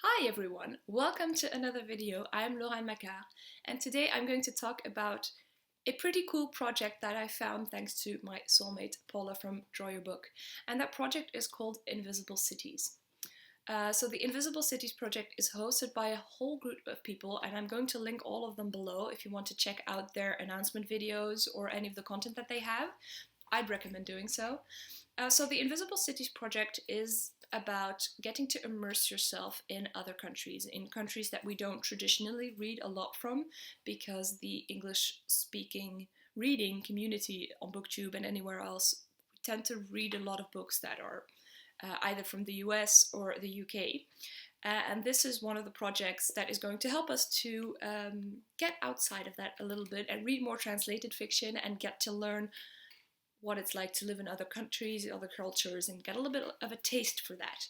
Hi everyone, welcome to another video. I'm Laurent Macquart and today I'm going to talk about a pretty cool project that I found thanks to my soulmate Paula from Draw Your Book, and that project is called Invisible Cities. So the Invisible Cities project is hosted by a whole group of people, and I'm going to link all of them below if you want to check out their announcement videos or any of the content that they have. I'd recommend doing so. So the Invisible Cities project is about getting to immerse yourself in other countries, in countries that we don't traditionally read a lot from, because the English-speaking reading community on BookTube and anywhere else tend to read a lot of books that are either from the US or the UK. And this is one of the projects that is going to help us to get outside of that a little bit and read more translated fiction and get to learn what it's like to live in other countries, other cultures, and get a little bit of a taste for that.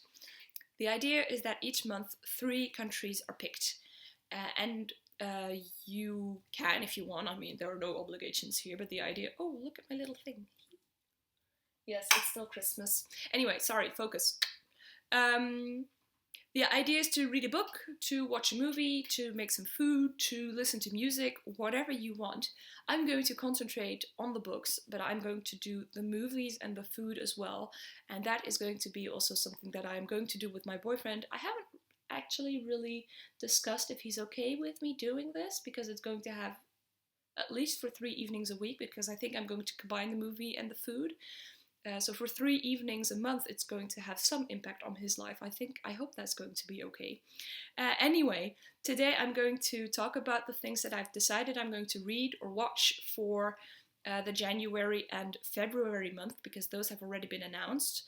The idea is that each month 3 countries are picked, and you can, if you want, I mean, there are no obligations here, but the idea, oh, look at my little thing. Yes, it's still Christmas. Anyway, sorry, focus. The idea is to read a book, to watch a movie, to make some food, to listen to music, whatever you want. I'm going to concentrate on the books, but I'm going to do the movies and the food as well. And that is going to be also something that I'm going to do with my boyfriend. I haven't actually really discussed if he's okay with me doing this, because it's going to have at least for 3 evenings a week, because I think I'm going to combine the movie and the food. So for 3 evenings a month, it's going to have some impact on his life. I hope that's going to be okay. Anyway, today I'm going to talk about the things that I've decided I'm going to read or watch for the January and February month, because those have already been announced.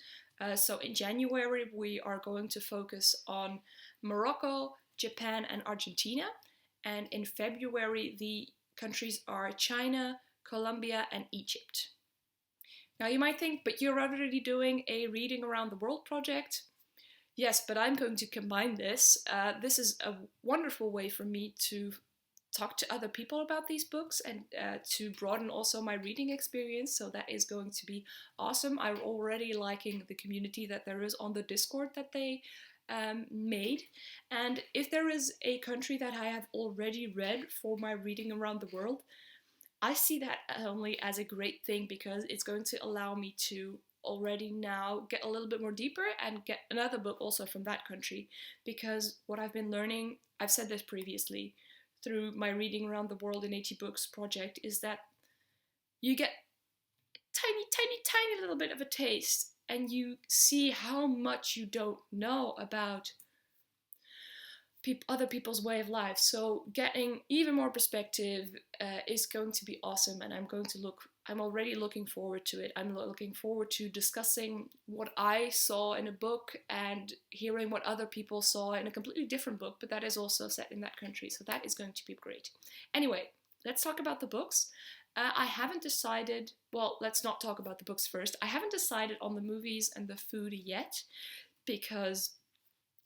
So in January, we are going to focus on Morocco, Japan, and Argentina. And in February, the countries are China, Colombia, and Egypt. Now you might think, but you're already doing a Reading Around the World project. Yes, but I'm going to combine this. This is a wonderful way for me to talk to other people about these books and to broaden also my reading experience. So that is going to be awesome. I'm already liking the community that there is on the Discord that they made. And if there is a country that I have already read for my Reading Around the World, I see that only as a great thing, because it's going to allow me to already now get a little bit more deeper and get another book also from that country. Because what I've been learning, I've said this previously, through my Reading Around the World in 80 Books project, is that you get tiny little bit of a taste, and you see how much you don't know about other people's way of life. So getting even more perspective is going to be awesome, and I'm already looking forward to it. I'm looking forward to discussing what I saw in a book and hearing what other people saw in a completely different book, but that is also set in that country. So that is going to be great. Anyway, let's talk about the books. I haven't decided, well, let's not talk about the books first. I haven't decided on the movies and the food yet, because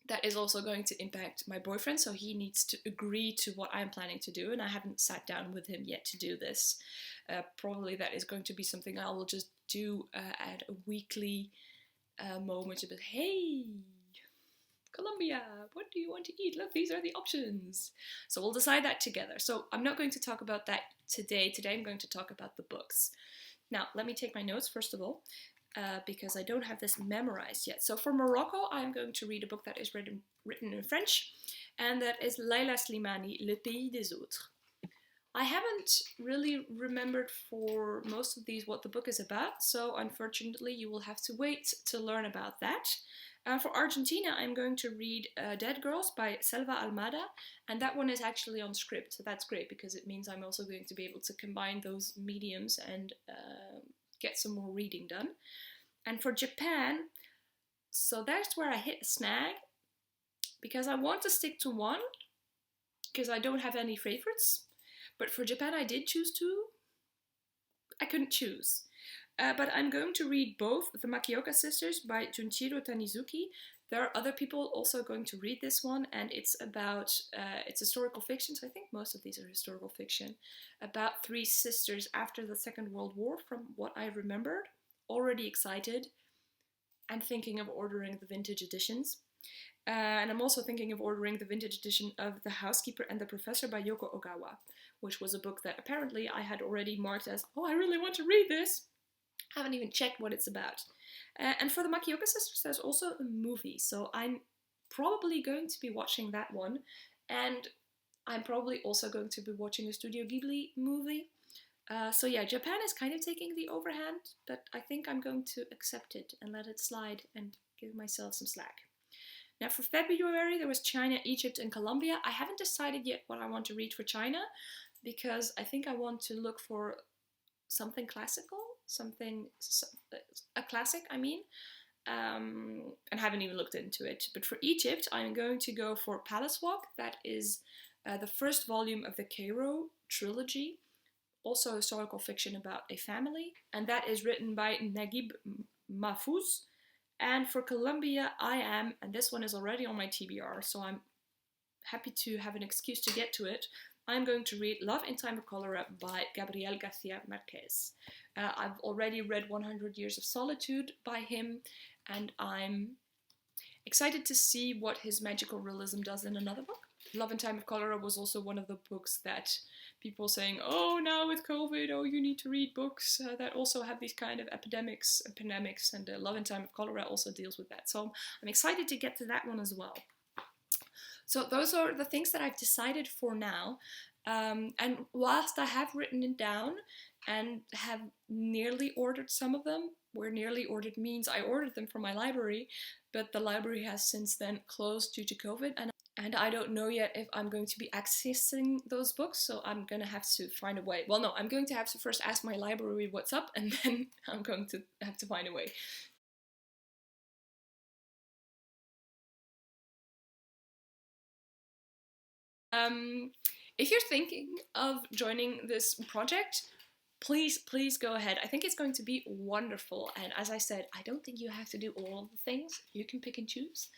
that is also going to impact my boyfriend, so he needs to agree to what I'm planning to do, and I haven't sat down with him yet to do this. Probably that is going to be something I will just do at a weekly moment, but hey, Colombia, what do you want to eat? Look, these are the options. So we'll decide that together. So I'm not going to talk about that today. Today I'm going to talk about the books. Now, let me take my notes first of all. Because I don't have this memorized yet. So for Morocco, I'm going to read a book that is written in French, and that is Leila Slimani, Le Pays des Autres. I haven't really remembered for most of these what the book is about, so unfortunately you will have to wait to learn about that. For Argentina, I'm going to read Dead Girls by Selva Almada, and that one is actually on script, so that's great, because it means I'm also going to be able to combine those mediums and get some more reading done. And for Japan, so that's where I hit a snag, because I want to stick to one, because I don't have any favorites. But for Japan, I did choose 2. I couldn't choose. But I'm going to read both the Makioka sisters by Junichiro Tanizuki. There are other people also going to read this one, and it's about, it's historical fiction, so I think most of these are historical fiction, about 3 sisters after the Second World War, from what I remembered. Already excited. I'm thinking of ordering the vintage editions. And I'm also thinking of ordering the vintage edition of The Housekeeper and the Professor by Yoko Ogawa, which was a book that apparently I had already marked as, oh, I really want to read this. I haven't even checked what it's about. And for the Makioka sisters, there's also a movie, so I'm probably going to be watching that one. And I'm probably also going to be watching a Studio Ghibli movie. So yeah, Japan is kind of taking the overhand, but I think I'm going to accept it and let it slide and give myself some slack. Now for February, there was China, Egypt, and Colombia. I haven't decided yet what I want to read for China, because I think I want to look for something classical, a classic, I mean, and haven't even looked into it. But for Egypt, I'm going to go for Palace Walk. That is the first volume of the Cairo trilogy, also historical fiction about a family, and that is written by Naguib Mahfouz. And for Colombia, I am, and this one is already on my TBR, so I'm happy to have an excuse to get to it. I'm going to read Love in Time of Cholera by Gabriel Garcia Marquez. I've already read 100 Years of Solitude by him, and I'm excited to see what his magical realism does in another book. Love in Time of Cholera was also one of the books that people saying, oh, now with COVID, oh, you need to read books that also have these kind of epidemics, and Love in Time of Cholera also deals with that. So I'm excited to get to that one as well. So those are the things that I've decided for now. And whilst I have written it down and have nearly ordered some of them, where nearly ordered means I ordered them from my library, but the library has since then closed due to COVID, and I don't know yet if I'm going to be accessing those books, so I'm gonna have to find a way. Well, no, I'm going to have to first ask my library what's up, and then I'm going to have to find a way. If you're thinking of joining this project, please go ahead. I think it's going to be wonderful. And as I said, I don't think you have to do all of the things. You can pick and choose.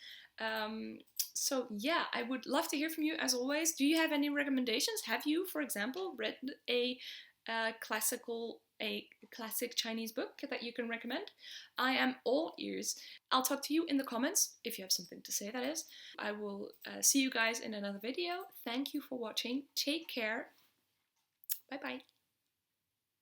So yeah, I would love to hear from you as always. Do you have any recommendations? Have you, for example, read a classic Chinese book that you can recommend? I am all ears. I'll talk to you in the comments if you have something to say, that is. I will see you guys in another video. Thank you for watching. Take care. Bye bye.